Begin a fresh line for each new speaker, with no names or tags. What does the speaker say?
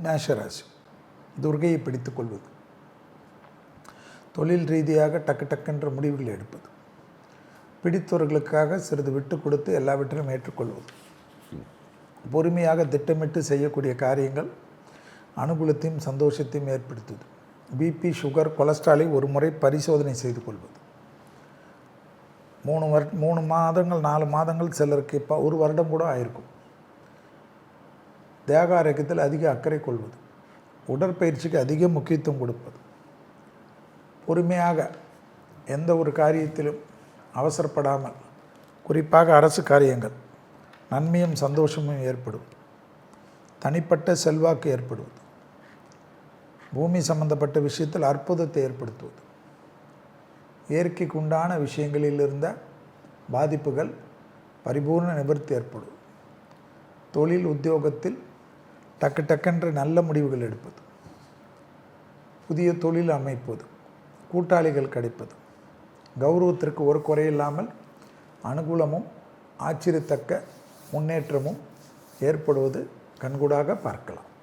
மேஷராசி துர்கையை பிடித்துக் கொள்வது, தொழில் ரீதியாக டக்கு டக்குன்ற முடிவுகளை எடுப்பது, பிடித்தவர்களுக்காக சிறிது விட்டு கொடுத்து எல்லாவற்றையும் ஏற்றுக்கொள்வது, பொறுமையாக திட்டமிட்டு செய்யக்கூடிய காரியங்கள் அனுகூலத்தையும் சந்தோஷத்தையும் ஏற்படுத்துவது, பிபி சுகர் கொலஸ்ட்ராலை ஒரு முறை பரிசோதனை செய்து கொள்வது, 3 மாதங்கள் 4 மாதங்கள் சிலருக்கு இப்போ 1 வருடம் கூட ஆயிருக்கும். தேக ஆரோக்கியத்தில் அதிக அக்கறை கொள்வது, உடற்பயிற்சிக்கு அதிக முக்கியத்துவம் கொடுப்பது, பொறுமையாக எந்த ஒரு காரியத்திலும் அவசரப்படாமல், குறிப்பாக அரசு காரியங்கள் நன்மையும் சந்தோஷமும் ஏற்படும், தனிப்பட்ட செல்வாக்கு ஏற்படுவது, பூமி சம்பந்தப்பட்ட விஷயத்தில் அற்புதத்தை ஏற்படுத்துவது, இயற்கைக்கு உண்டான விஷயங்களில் இருந்த பாதிப்புகள் பரிபூர்ண நிவர்த்தி ஏற்படும், தொழில் உத்தியோகத்தில் டக்கு டக்கென்று நல்ல முடிவுகள் எடுப்பது, புதிய தொழில் அமைப்பது, கூட்டாளிகள் கிடைப்பது, கௌரவத்திற்கு ஒரு குறையில்லாமல் அனுகூலமும் ஆச்சரியத்தக்க முன்னேற்றமும் ஏற்படுவது கண்கூடாக பார்க்கலாம்.